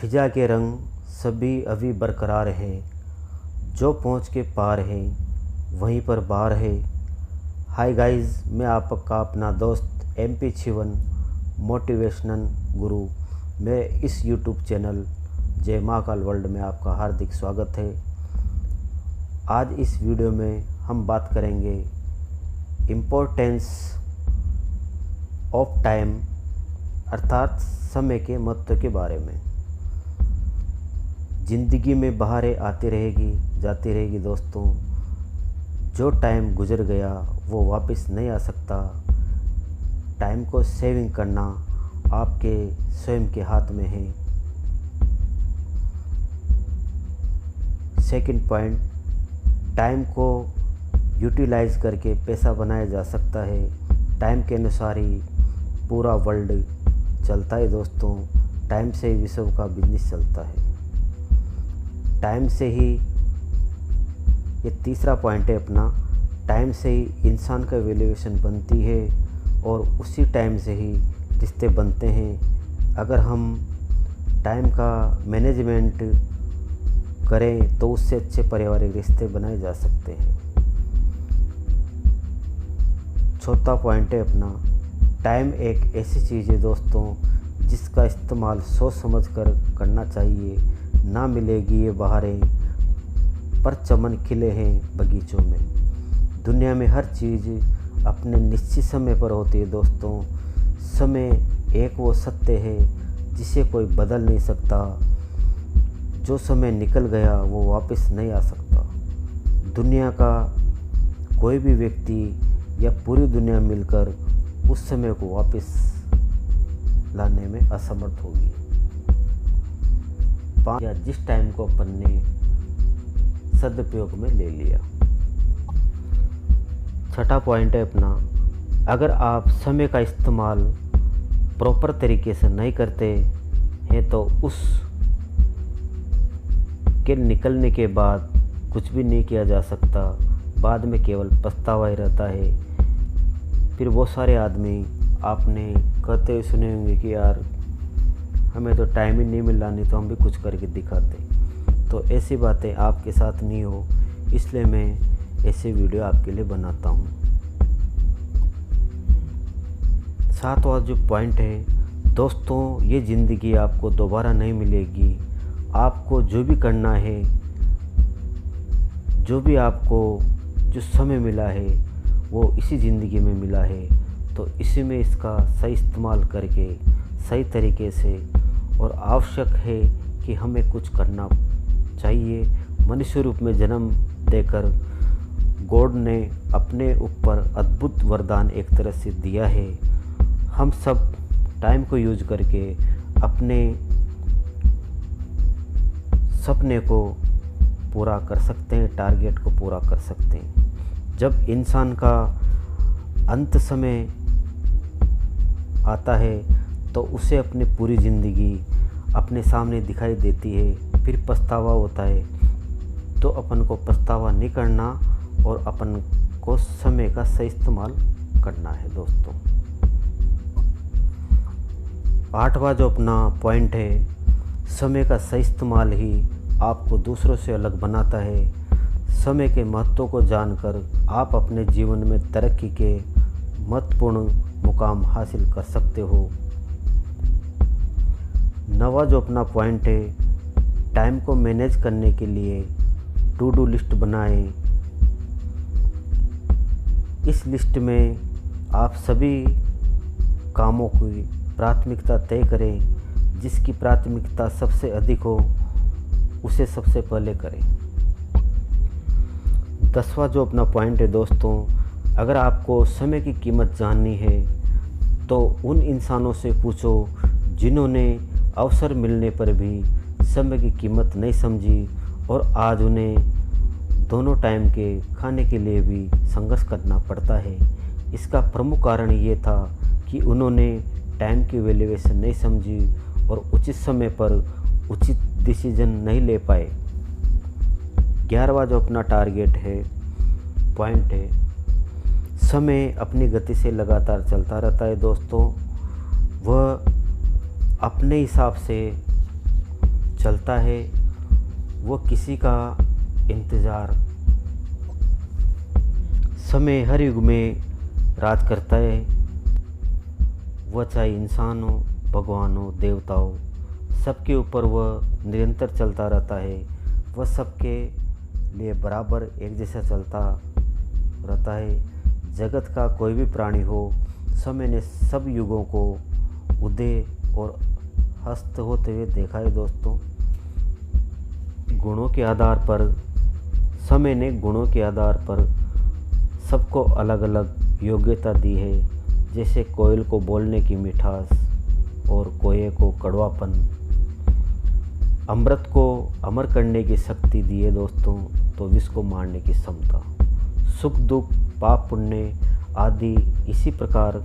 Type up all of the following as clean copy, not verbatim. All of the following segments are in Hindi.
फिजा के रंग सभी अभी बरकरार हैं, जो पहुँच के पार है वहीं पर बार है। हाय गाइस, मैं आपका अपना दोस्त MP शिवन मोटिवेशनल गुरु। मेरे इस YouTube चैनल जय महाकाल वर्ल्ड में आपका हार्दिक स्वागत है। आज इस वीडियो में हम बात करेंगे इम्पोर्टेंस ऑफ टाइम अर्थात समय के महत्व के बारे में। ज़िंदगी में बहारें आती रहेगी जाती रहेगी दोस्तों, जो टाइम गुजर गया वो वापस नहीं आ सकता। टाइम को सेविंग करना आपके स्वयं के हाथ में है। सेकंड पॉइंट, टाइम को यूटिलाइज करके पैसा बनाया जा सकता है। टाइम के अनुसार ही पूरा वर्ल्ड चलता है दोस्तों। टाइम से ही विश्व का बिजनेस चलता है। टाइम से ही, ये तीसरा पॉइंट है अपना, टाइम से ही इंसान का वैल्यूएशन बनती है और उसी टाइम से ही रिश्ते बनते हैं। अगर हम टाइम का मैनेजमेंट करें तो उससे अच्छे पारिवारिक रिश्ते बनाए जा सकते हैं। चौथा पॉइंट है अपना, टाइम एक ऐसी चीज़ है दोस्तों जिसका इस्तेमाल सोच समझ कर करना चाहिए। ना मिलेगी ये बहारें पर चमन खिले हैं बगीचों में। दुनिया में हर चीज़ अपने निश्चित समय पर होती है दोस्तों। समय एक वो सत्य है जिसे कोई बदल नहीं सकता। जो समय निकल गया वो वापस नहीं आ सकता। दुनिया का कोई भी व्यक्ति या पूरी दुनिया मिलकर उस समय को वापस लाने में असमर्थ होगी। या जिस टाइम को अपन ने सदुपयोग में ले लिया। छठा पॉइंट है अपना, अगर आप समय का इस्तेमाल प्रॉपर तरीके से नहीं करते हैं तो उस के निकलने के बाद कुछ भी नहीं किया जा सकता। बाद में केवल पछतावा ही रहता है। फिर बहुत सारे आदमी आपने कहते हुए सुने होंगे कि यार हमें तो टाइम ही नहीं मिला, नहीं तो हम भी कुछ करके दिखाते। तो ऐसी बातें आपके साथ नहीं हो, इसलिए मैं ऐसे वीडियो आपके लिए बनाता हूँ। सातवां जो पॉइंट है दोस्तों, ये ज़िंदगी आपको दोबारा नहीं मिलेगी। आपको जो भी करना है, जो भी आपको जो समय मिला है वो इसी ज़िंदगी में मिला है, तो इसी में इसका सही इस्तेमाल करके सही तरीके से, और आवश्यक है कि हमें कुछ करना चाहिए। मनुष्य रूप में जन्म देकर गॉड ने अपने ऊपर अद्भुत वरदान एक तरह से दिया है। हम सब टाइम को यूज करके अपने सपने को पूरा कर सकते हैं, टारगेट को पूरा कर सकते हैं। जब इंसान का अंत समय आता है तो उसे अपनी पूरी ज़िंदगी अपने सामने दिखाई देती है। फिर पछतावा होता है, तो अपन को पछतावा नहीं करना और अपन को समय का सही इस्तेमाल करना है दोस्तों। आठवां जो अपना पॉइंट है, समय का सही इस्तेमाल ही आपको दूसरों से अलग बनाता है। समय के महत्व को जानकर आप अपने जीवन में तरक्की के महत्वपूर्ण मुकाम हासिल कर सकते हो। नवा जो अपना पॉइंट है, टाइम को मैनेज करने के लिए टू डू लिस्ट बनाएं। इस लिस्ट में आप सभी कामों की प्राथमिकता तय करें। जिसकी प्राथमिकता सबसे अधिक हो उसे सबसे पहले करें। 10वां जो अपना पॉइंट है दोस्तों, अगर आपको समय की कीमत जाननी है तो उन इंसानों से पूछो जिन्होंने अवसर मिलने पर भी समय की कीमत नहीं समझी और आज उन्हें दोनों टाइम के खाने के लिए भी संघर्ष करना पड़ता है। इसका प्रमुख कारण ये था कि उन्होंने टाइम की वैल्यूएशन नहीं समझी और उचित समय पर उचित डिसीजन नहीं ले पाए। 11वां जो अपना टारगेट है, पॉइंट है, समय अपनी गति से लगातार चलता रहता है दोस्तों। वह अपने हिसाब से चलता है वो किसी का इंतज़ार। समय हर युग में राज करता है, वह चाहे इंसान हो, भगवान हो, देवता हो, सबके ऊपर वह निरंतर चलता रहता है। वह सबके लिए बराबर एक जैसा चलता रहता है। जगत का कोई भी प्राणी हो, समय ने सब युगों को उदय और अस्त होते हुए देखा है दोस्तों। गुणों के आधार पर, समय ने गुणों के आधार पर सबको अलग अलग योग्यता दी है। जैसे कोयल को बोलने की मिठास और कोये को कड़वापन, अमृत को अमर करने की शक्ति दी है दोस्तों, तो विष को मारने की क्षमता। सुख दुख, पाप पुण्य आदि इसी प्रकार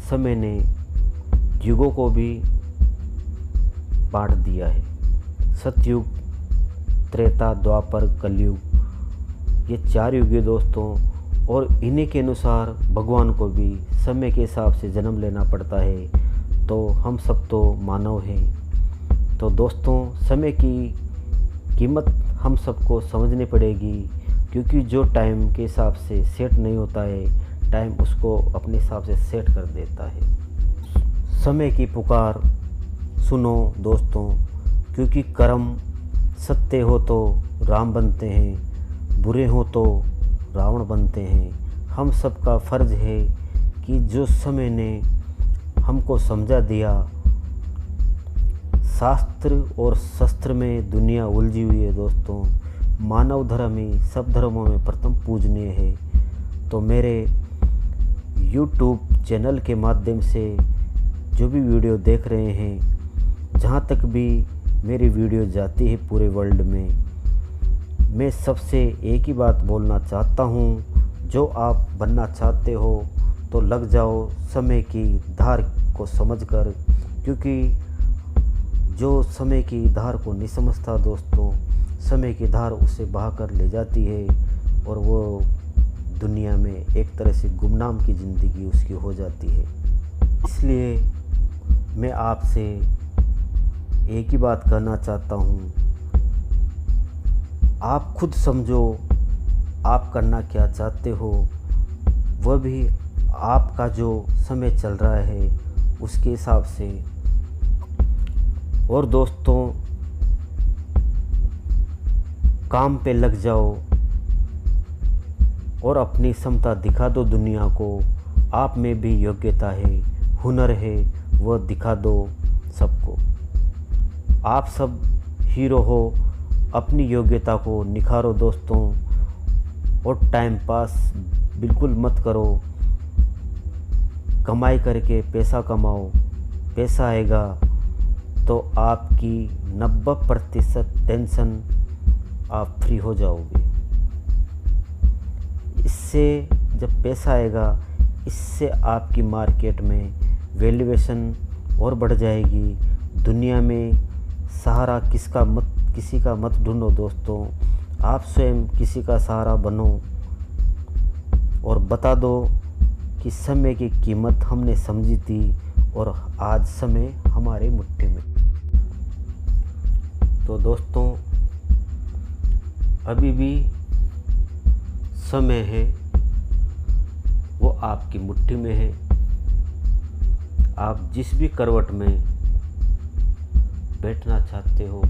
समय ने युगों को भी बांट दिया है। सतयुग, त्रेता, द्वापर, कलयुग, ये 4 युग है दोस्तों। और इन्हीं के अनुसार भगवान को भी समय के हिसाब से जन्म लेना पड़ता है। तो हम सब तो मानव हैं। तो दोस्तों, समय की कीमत हम सबको समझनी पड़ेगी, क्योंकि जो टाइम के हिसाब से सेट नहीं होता है, टाइम उसको अपने हिसाब से सेट कर देता है। समय की पुकार सुनो दोस्तों, क्योंकि कर्म सत्य हो तो राम बनते हैं, बुरे हो तो रावण बनते हैं। हम सबका फ़र्ज है कि जो समय ने हमको समझा दिया, शास्त्र और शस्त्र में दुनिया उलझी हुई है दोस्तों। मानव धर्म ही सब धर्मों में प्रथम पूजनीय है। तो मेरे YouTube चैनल के माध्यम से जो भी वीडियो देख रहे हैं, जहाँ तक भी मेरी वीडियो जाती है पूरे वर्ल्ड में, मैं सबसे एक ही बात बोलना चाहता हूँ, जो आप बनना चाहते हो तो लग जाओ समय की धार को समझकर, क्योंकि जो समय की धार को नहीं समझता दोस्तों, समय की धार उसे बहाकर ले जाती है और वो दुनिया में एक तरह से गुमनाम की ज़िंदगी उसकी हो जाती है। इसलिए मैं आपसे एक ही बात कहना चाहता हूँ, आप खुद समझो आप करना क्या चाहते हो, वह भी आपका जो समय चल रहा है उसके हिसाब से। और दोस्तों, काम पे लग जाओ और अपनी क्षमता दिखा दो दुनिया को। आप में भी योग्यता है, हुनर है, वह दिखा दो सबको। आप सब हीरो हो, अपनी योग्यता को निखारो दोस्तों। और टाइम पास बिल्कुल मत करो, कमाई करके पैसा कमाओ। पैसा आएगा तो आपकी 90% टेंशन आप फ्री हो जाओगे। इससे जब पैसा आएगा, इससे आपकी मार्केट में वैल्यूएशन और बढ़ जाएगी। दुनिया में सहारा किसी का मत ढूंढो दोस्तों, आप स्वयं किसी का सहारा बनो और बता दो कि समय की कीमत हमने समझी थी और आज समय हमारे मुट्ठी में। तो दोस्तों, अभी भी समय है, वो आपकी मुट्ठी में है। आप जिस भी करवट में बैठना चाहते हो,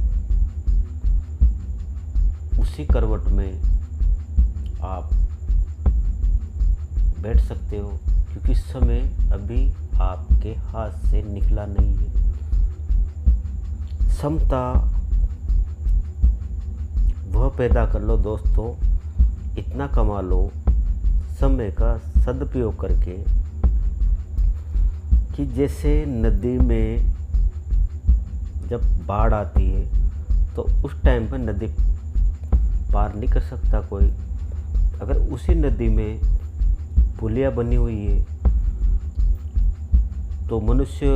उसी करवट में आप बैठ सकते हो, क्योंकि समय अभी आपके हाथ से निकला नहीं है। क्षमता वह पैदा कर लो दोस्तों, इतना कमा लो समय का सदुपयोग करके कि जैसे नदी में जब बाढ़ आती है तो उस टाइम पर नदी पार नहीं कर सकता कोई। अगर उसी नदी में पुलिया बनी हुई है तो मनुष्य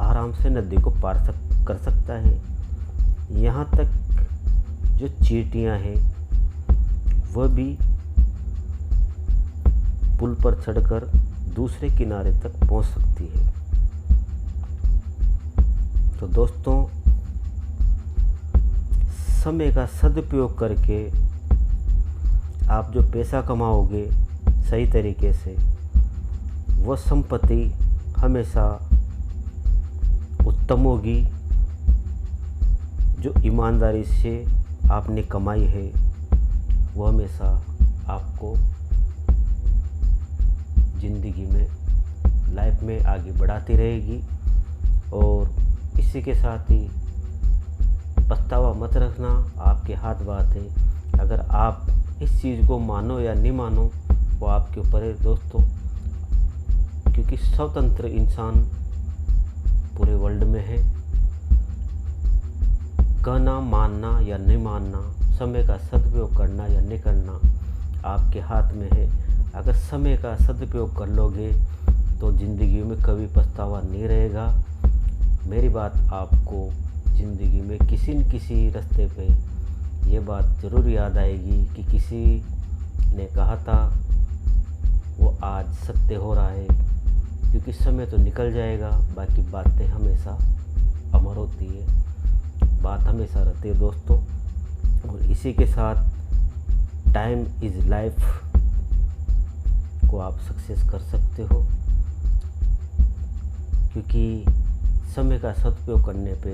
आराम से नदी को पार कर सकता है। यहाँ तक जो चींटियाँ हैं वह भी पुल पर चढ़कर दूसरे किनारे तक पहुँच सकती है। तो दोस्तों, समय का सदुपयोग करके आप जो पैसा कमाओगे सही तरीके से, वह संपत्ति हमेशा उत्तम होगी। जो ईमानदारी से आपने कमाई है वो हमेशा आपको ज़िंदगी में, लाइफ में आगे बढ़ाती रहेगी। और इसी के साथ ही पछतावा मत रखना, आपके हाथ बात है। अगर आप इस चीज़ को मानो या नहीं मानो वो आपके ऊपर है दोस्तों, क्योंकि स्वतंत्र इंसान पूरे वर्ल्ड में है। कहना, मानना या नहीं मानना, समय का सदुपयोग करना या नहीं करना आपके हाथ में है। अगर समय का सदुपयोग कर लोगे तो ज़िंदगी में कभी पछतावा नहीं रहेगा। मेरी बात आपको ज़िंदगी में किसी न किसी रास्ते पे ये बात ज़रूर याद आएगी कि किसी ने कहा था, वो आज सत्य हो रहा है। क्योंकि समय तो निकल जाएगा, बाकी बातें हमेशा अमर होती है, बात हमेशा रहती है दोस्तों। और इसी के साथ टाइम इज़ लाइफ को आप सक्सेस कर सकते हो, क्योंकि समय का सदुपयोग करने पे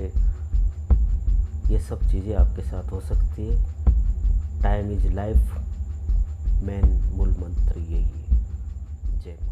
ये सब चीज़ें आपके साथ हो सकती है। टाइम इज़ लाइफ, मेन मूल मंत्र यही है। जय माता।